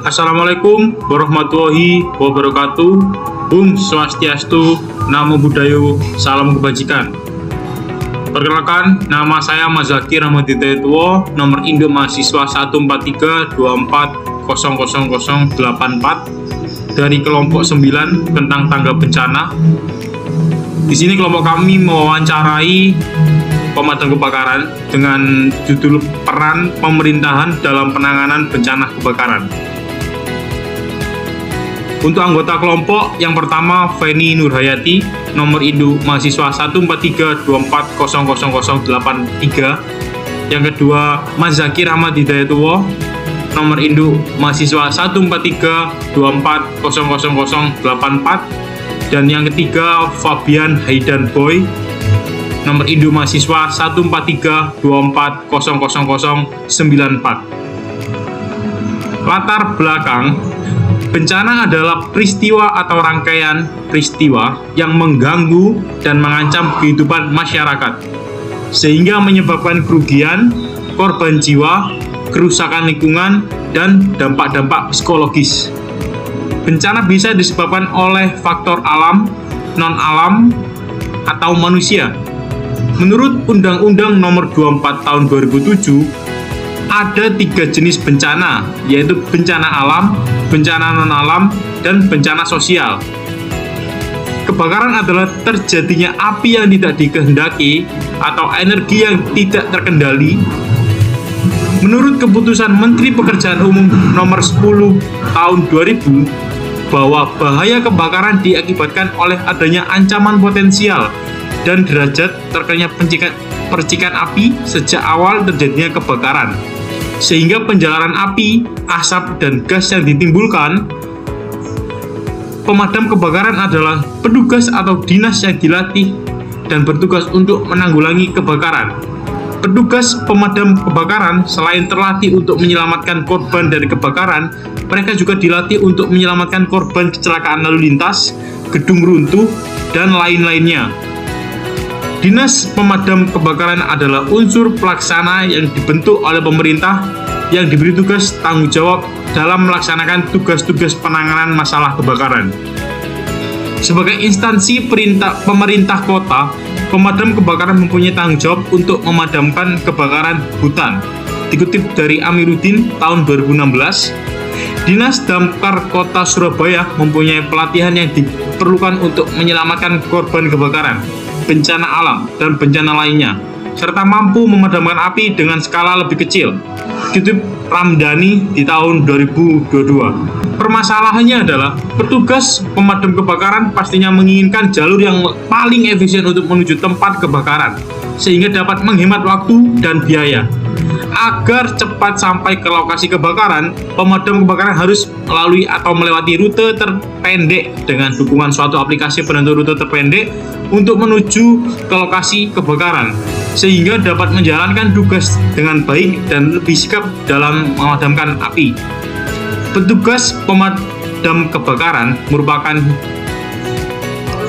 Assalamualaikum warahmatullahi wabarakatuh. Om Swastiastu, Namo Buddhayo, Salam Kebajikan. Perkenalkan, nama saya Mas Zakir Ahmad Hidayatullah, nomor induk mahasiswa 14324000084 dari kelompok 9 tentang tangga bencana. Di sini kelompok kami mewawancarai pemadam kebakaran dengan judul peran pemerintahan dalam penanganan bencana kebakaran. Untuk anggota kelompok yang pertama Feni Nurhayati, nomor induk mahasiswa 14324000083. Yang kedua Mas Zakir Ahmad Hidayatullah, nomor induk mahasiswa 14324000084. Dan yang ketiga Fabian Haidan Boy, nomor induk mahasiswa 14324000094. Latar belakang: bencana adalah peristiwa atau rangkaian peristiwa yang mengganggu dan mengancam kehidupan masyarakat, sehingga menyebabkan kerugian, korban jiwa, kerusakan lingkungan, dan dampak-dampak psikologis. Bencana bisa disebabkan oleh faktor alam, non-alam, atau manusia. Menurut Undang-Undang Nomor 24 Tahun 2007, ada 3 jenis bencana, yaitu bencana alam, bencana non-alam, dan bencana sosial. Kebakaran adalah terjadinya api yang tidak dikehendaki atau energi yang tidak terkendali. Menurut keputusan Menteri Pekerjaan Umum Nomor 10 Tahun 2000, bahwa bahaya kebakaran diakibatkan oleh adanya ancaman potensial dan derajat terkenanya percikan api sejak awal terjadinya kebakaran, sehingga penjalaran api, asap, dan gas yang ditimbulkan. Pemadam kebakaran adalah petugas atau dinas yang dilatih dan bertugas untuk menanggulangi kebakaran. Petugas pemadam kebakaran selain terlatih untuk menyelamatkan korban dari kebakaran, mereka juga dilatih untuk menyelamatkan korban kecelakaan lalu lintas, gedung runtuh, dan lain-lainnya. Dinas pemadam kebakaran adalah unsur pelaksana yang dibentuk oleh pemerintah yang diberi tugas tanggung jawab dalam melaksanakan tugas-tugas penanganan masalah kebakaran. Sebagai instansi pemerintah kota, pemadam kebakaran mempunyai tanggung jawab untuk memadamkan kebakaran hutan. Dikutip dari Amiruddin tahun 2016, Dinas Damkar Kota Surabaya mempunyai pelatihan yang diperlukan untuk menyelamatkan korban kebakaran, bencana alam, dan bencana lainnya, serta mampu memadamkan api dengan skala lebih kecil. Dikutip Ramdhani di tahun 2022. Permasalahannya adalah petugas pemadam kebakaran pastinya menginginkan jalur yang paling efisien untuk menuju tempat kebakaran, sehingga dapat menghemat waktu dan biaya. Agar cepat sampai ke lokasi kebakaran, pemadam kebakaran harus melalui atau melewati rute terpendek dengan dukungan suatu aplikasi penentu rute terpendek untuk menuju ke lokasi kebakaran, sehingga dapat menjalankan tugas dengan baik dan lebih sigap dalam memadamkan api. Petugas pemadam kebakaran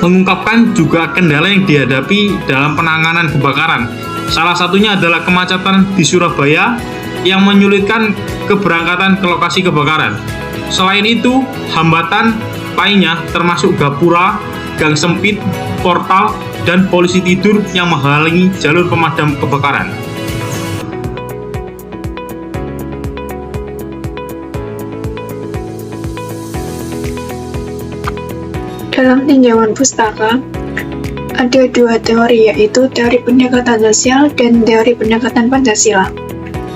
mengungkapkan juga kendala yang dihadapi dalam penanganan kebakaran. Salah satunya adalah kemacetan di Surabaya yang menyulitkan keberangkatan ke lokasi kebakaran. Selain itu, hambatan lainnya termasuk gapura, gang sempit, portal, dan polisi tidur yang menghalangi jalur pemadam kebakaran. Dalam tinjauan pustaka, ada 2 teori, yaitu teori pendekatan sosial dan teori pendekatan Pancasila.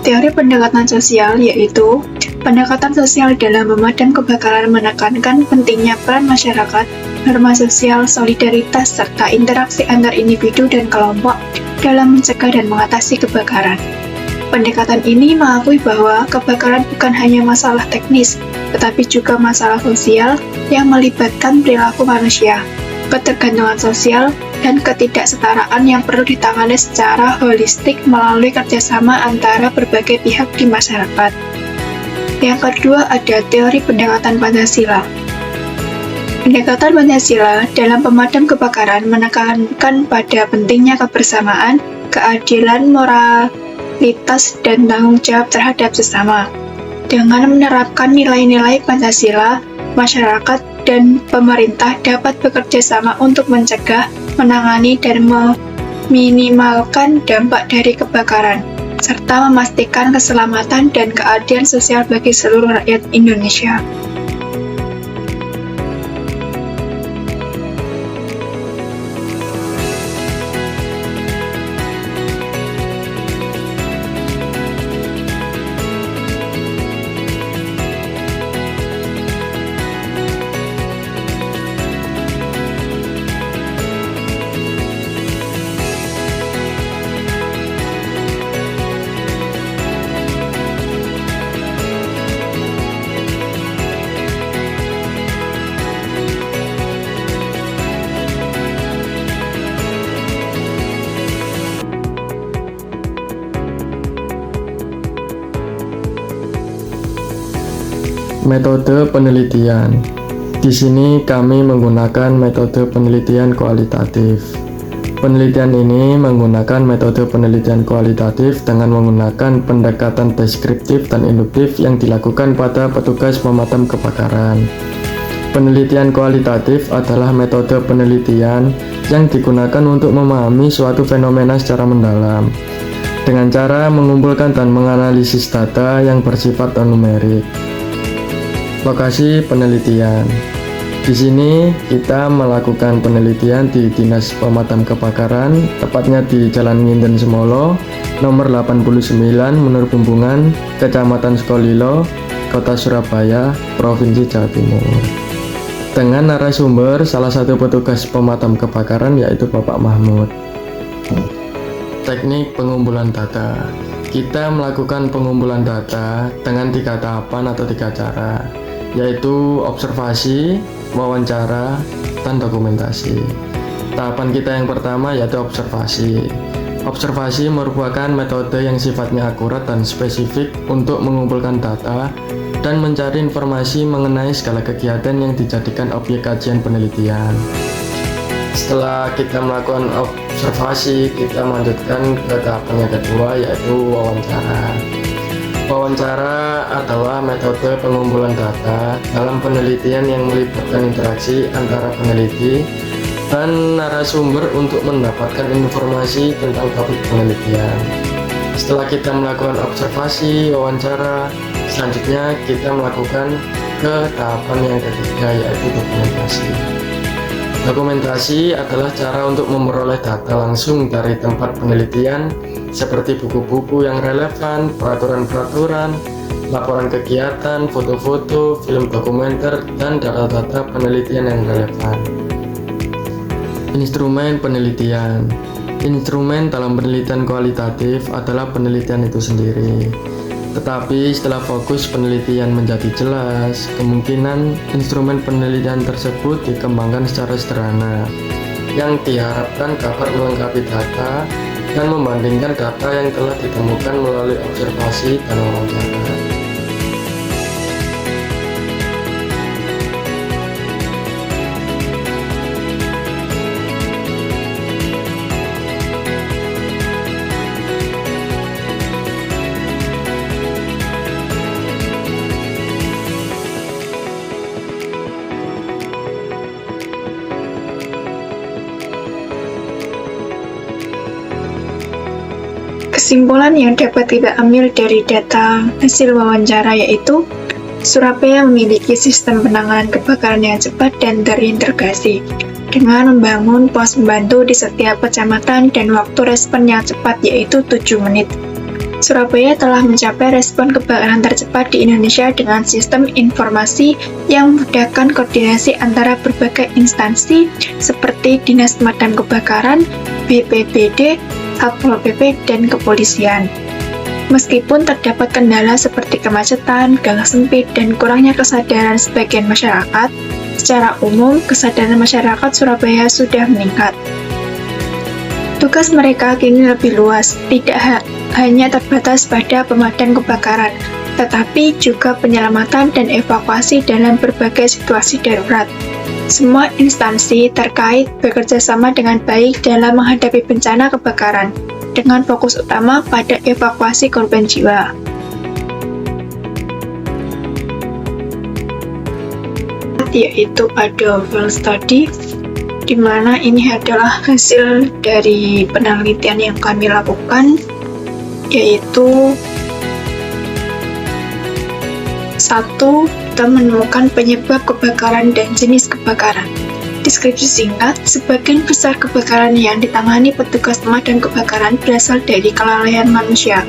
Teori pendekatan sosial yaitu pendekatan sosial dalam pemadam kebakaran menekankan pentingnya peran masyarakat, norma sosial, solidaritas, serta interaksi antar individu dan kelompok dalam mencegah dan mengatasi kebakaran. Pendekatan ini mengakui bahwa kebakaran bukan hanya masalah teknis, tetapi juga masalah sosial yang melibatkan perilaku manusia, ketergantungan sosial, dan ketidaksetaraan yang perlu ditangani secara holistik melalui kerjasama antara berbagai pihak di masyarakat. Yang kedua ada teori pendekatan Pancasila. Pendekatan Pancasila dalam pemadam kebakaran menekankan pada pentingnya kebersamaan, keadilan, moralitas, dan tanggung jawab terhadap sesama. Dengan menerapkan nilai-nilai Pancasila, masyarakat dan pemerintah dapat bekerja sama untuk mencegah, menangani, dan meminimalkan dampak dari kebakaran, serta memastikan keselamatan dan keadilan sosial bagi seluruh rakyat Indonesia. Metode penelitian. Di sini kami menggunakan metode penelitian kualitatif. Penelitian ini menggunakan metode penelitian kualitatif dengan menggunakan pendekatan deskriptif dan induktif yang dilakukan pada petugas pemadam kebakaran. Penelitian kualitatif adalah metode penelitian yang digunakan untuk memahami suatu fenomena secara mendalam dengan cara mengumpulkan dan menganalisis data yang bersifat numerik. Lokasi penelitian. Di sini kita melakukan penelitian di Dinas Pemadam Kebakaran, tepatnya di Jalan Nginden Semolo, nomor 89, Menur Bumbungan, Kecamatan Sukolilo, Kota Surabaya, Provinsi Jawa Timur. Dengan narasumber salah satu petugas pemadam kebakaran yaitu Bapak Mahmud. Teknik pengumpulan data. Kita melakukan pengumpulan data dengan 3 tahapan atau 3 cara, yaitu observasi, wawancara, dan dokumentasi. Tahapan kita yang pertama yaitu observasi. Observasi merupakan metode yang sifatnya akurat dan spesifik untuk mengumpulkan data dan mencari informasi mengenai segala kegiatan yang dijadikan objek kajian penelitian. Setelah kita melakukan observasi, kita melanjutkan ke tahapan yang kedua yaitu wawancara. Wawancara adalah metode pengumpulan data dalam penelitian yang melibatkan interaksi antara peneliti dan narasumber untuk mendapatkan informasi tentang topik penelitian. Setelah kita melakukan observasi, wawancara, selanjutnya kita melakukan ke tahapan yang ketiga yaitu dokumentasi. Dokumentasi adalah cara untuk memperoleh data langsung dari tempat penelitian seperti buku-buku yang relevan, peraturan-peraturan, laporan kegiatan, foto-foto, film dokumenter, dan data-data penelitian yang relevan. Instrumen penelitian. Instrumen dalam penelitian kualitatif adalah penelitian itu sendiri. Tetapi setelah fokus penelitian menjadi jelas, kemungkinan instrumen penelitian tersebut dikembangkan secara sederhana, yang diharapkan dapat melengkapi data dan membandingkan data yang telah ditemukan melalui observasi dan wawancara. Kesimpulan yang dapat kita ambil dari data hasil wawancara yaitu Surabaya memiliki sistem penanganan kebakaran yang cepat dan terintegrasi dengan membangun pos pembantu di setiap kecamatan dan waktu respon yang cepat yaitu 7 menit. Surabaya telah mencapai respon kebakaran tercepat di Indonesia dengan sistem informasi yang memudahkan koordinasi antara berbagai instansi seperti Dinas Pemadam Kebakaran, BPBD, Satpol PP, dan kepolisian. Meskipun terdapat kendala seperti kemacetan, gang sempit, dan kurangnya kesadaran sebagian masyarakat, secara umum kesadaran masyarakat Surabaya sudah meningkat. Tugas mereka kini lebih luas, tidak hanya terbatas pada pemadam kebakaran, tetapi juga penyelamatan dan evakuasi dalam berbagai situasi darurat. Semua instansi terkait bekerja sama dengan baik dalam menghadapi bencana kebakaran, dengan fokus utama pada evakuasi korban jiwa. yaitu ada field study, di mana ini adalah hasil dari penelitian yang kami lakukan, yaitu 1. Kita menemukan penyebab kebakaran dan jenis kebakaran. Deskripsi singkat, sebagian besar kebakaran yang ditangani petugas pemadam kebakaran berasal dari kelalaian manusia.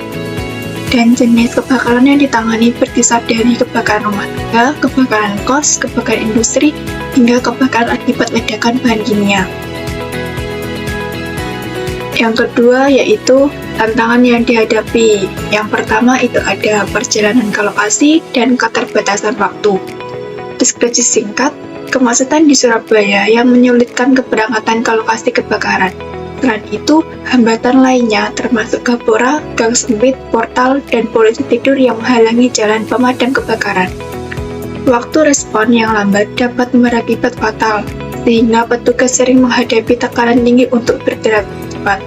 Dan jenis kebakaran yang ditangani berkisar dari kebakaran rumah tangga, kebakaran kos, kebakaran industri, hingga kebakaran akibat ledakan bahan kimia. Yang kedua yaitu tantangan yang dihadapi. Yang pertama itu ada perjalanan ke lokasi dan keterbatasan waktu. Deskripsi singkat, kemacetan di Surabaya yang menyulitkan keberangkatan ke lokasi kebakaran. Selain itu, hambatan lainnya termasuk gapura, gang sempit, portal, dan polisi tidur yang menghalangi jalan pemadam kebakaran. Waktu respon yang lambat dapat berakibat fatal, sehingga petugas sering menghadapi tekanan tinggi untuk bergerak cepat.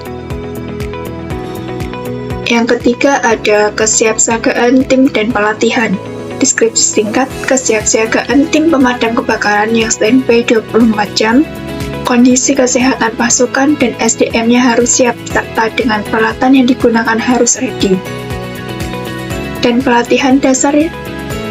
Yang ketiga ada kesiapsiagaan tim dan pelatihan. Deskripsi singkat, kesiapsiagaan tim pemadam kebakaran yang standby 24 jam, kondisi kesehatan pasukan dan SDM-nya harus siap serta dengan peralatan yang digunakan harus ready. Dan pelatihan dasar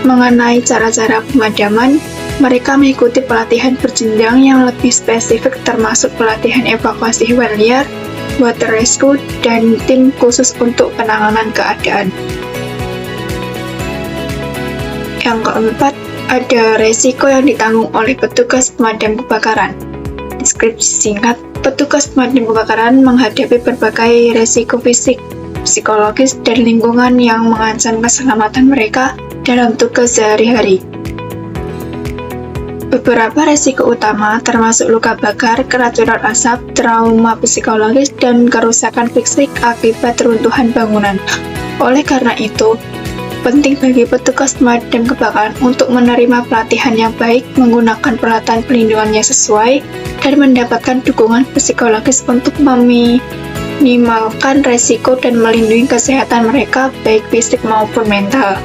mengenai cara-cara pemadaman, mereka mengikuti pelatihan berjenjang yang lebih spesifik termasuk pelatihan evakuasi hewan liar, water rescue, dan tim khusus untuk penanganan keadaan. Yang keempat, ada resiko yang ditanggung oleh petugas pemadam kebakaran. Deskripsi singkat, petugas pemadam kebakaran menghadapi berbagai resiko fisik, psikologis, dan lingkungan yang mengancam keselamatan mereka dalam tugas sehari-hari. Beberapa resiko utama termasuk luka bakar, keracunan asap, trauma psikologis, dan kerusakan fisik akibat runtuhan bangunan. Oleh karena itu, penting bagi petugas pemadam kebakaran untuk menerima pelatihan yang baik, menggunakan peralatan pelindungan yang sesuai, dan mendapatkan dukungan psikologis untuk meminimalkan resiko dan melindungi kesehatan mereka baik fisik maupun mental.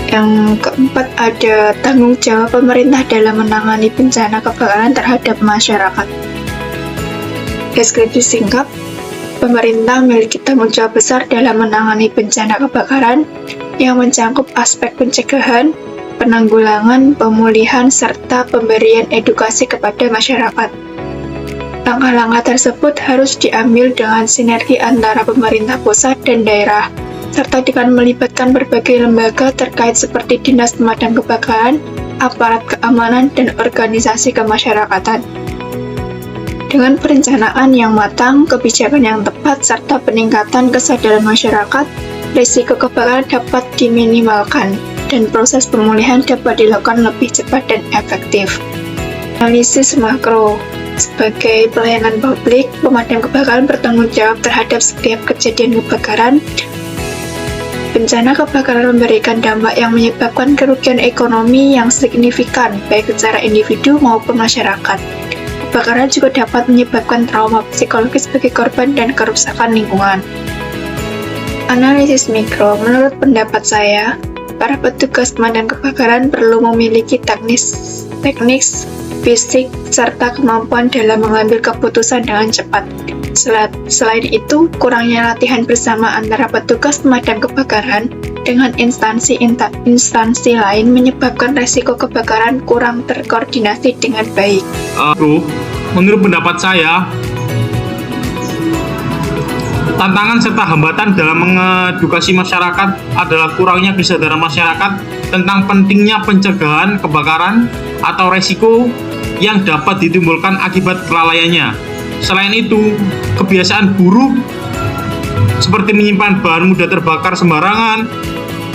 Yang keempat ada tanggung jawab pemerintah dalam menangani bencana kebakaran terhadap masyarakat. Deskripsi singkat, pemerintah memiliki tanggung jawab besar dalam menangani bencana kebakaran yang mencakup aspek pencegahan, penanggulangan, pemulihan, serta pemberian edukasi kepada masyarakat. Langkah-langkah tersebut harus diambil dengan sinergi antara pemerintah pusat dan daerah, serta dengan melibatkan berbagai lembaga terkait seperti Dinas Pemadam Kebakaran, aparat keamanan, dan organisasi kemasyarakatan. Dengan perencanaan yang matang, kebijakan yang tepat, serta peningkatan kesadaran masyarakat, risiko kebakaran dapat diminimalkan, dan proses pemulihan dapat dilakukan lebih cepat dan efektif. Analisis makro. Sebagai pelayanan publik, pemadam kebakaran bertanggung jawab terhadap setiap kejadian kebakaran. Bencana kebakaran memberikan dampak yang menyebabkan kerugian ekonomi yang signifikan, baik secara individu maupun masyarakat. Kebakaran juga dapat menyebabkan trauma psikologis bagi korban dan kerusakan lingkungan. Analisis mikro, menurut pendapat saya, para petugas pemadam kebakaran perlu memiliki teknik, fisik, serta kemampuan dalam mengambil keputusan dengan cepat. Selain itu, kurangnya latihan bersama antara petugas pemadam kebakaran dengan instansi lain menyebabkan resiko kebakaran kurang terkoordinasi dengan baik. Menurut pendapat saya, tantangan serta hambatan dalam mengedukasi masyarakat adalah kurangnya kesadaran masyarakat tentang pentingnya pencegahan kebakaran atau resiko yang dapat ditimbulkan akibat kelalaiannya. Selain itu, kebiasaan buruk seperti menyimpan bahan mudah terbakar sembarangan,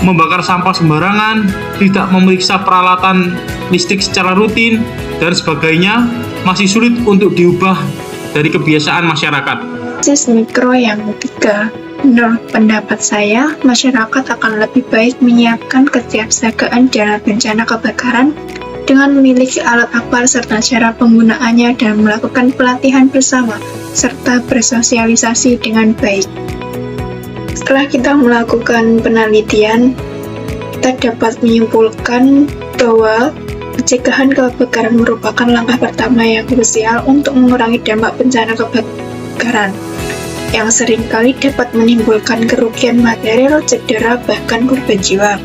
membakar sampah sembarangan, tidak memeriksa peralatan listrik secara rutin, dan sebagainya masih sulit untuk diubah dari kebiasaan masyarakat. Analisis mikro yang ketiga, menurut pendapat saya, masyarakat akan lebih baik menyiapkan kesiapsiagaan dalam bencana kebakaran dengan memiliki alat apar serta cara penggunaannya dan melakukan pelatihan bersama serta bersosialisasi dengan baik. Setelah kita melakukan penelitian, kita dapat menyimpulkan bahwa pencegahan kebakaran merupakan langkah pertama yang krusial untuk mengurangi dampak bencana kebakaran, yang seringkali dapat menimbulkan kerugian material, cedera, bahkan korban jiwa.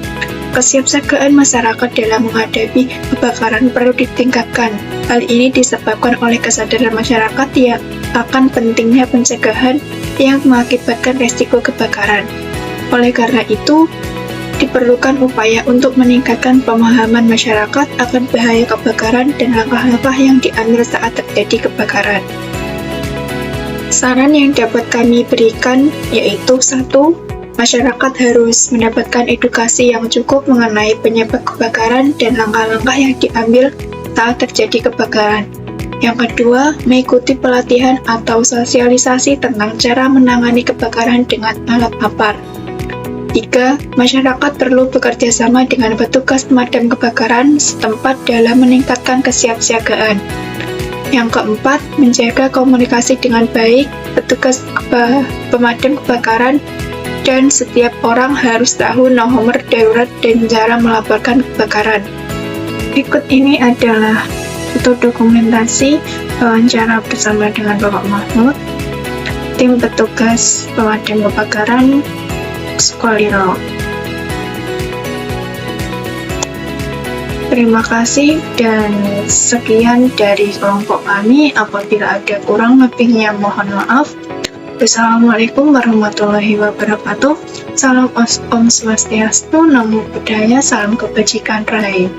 Kesiapsiagaan masyarakat dalam menghadapi kebakaran perlu ditingkatkan. Hal ini disebabkan oleh kesadaran masyarakat yang akan pentingnya pencegahan yang mengakibatkan resiko kebakaran. Oleh karena itu, diperlukan upaya untuk meningkatkan pemahaman masyarakat akan bahaya kebakaran dan langkah-langkah yang diambil saat terjadi kebakaran. Saran yang dapat kami berikan yaitu: 1. Masyarakat harus mendapatkan edukasi yang cukup mengenai penyebab kebakaran dan langkah-langkah yang diambil saat terjadi kebakaran. Yang kedua, mengikuti pelatihan atau sosialisasi tentang cara menangani kebakaran dengan alat APAR. 3. Masyarakat perlu bekerja sama dengan petugas pemadam kebakaran setempat dalam meningkatkan kesiapsiagaan. Yang keempat, menjaga komunikasi dengan baik petugas pemadam kebakaran, dan setiap orang harus tahu nomor darurat dan cara melaporkan kebakaran. Berikut ini adalah foto dokumentasi wawancara bersama dengan Bapak Mahmud, tim petugas pemadam kebakaran Sukolilo. Terima kasih dan sekian dari kelompok kami. Apabila ada kurang lebihnya mohon maaf. Wassalamualaikum warahmatullahi wabarakatuh. Salam Om Swastiastu, Namo Buddhaya, salam kebajikan rahayu.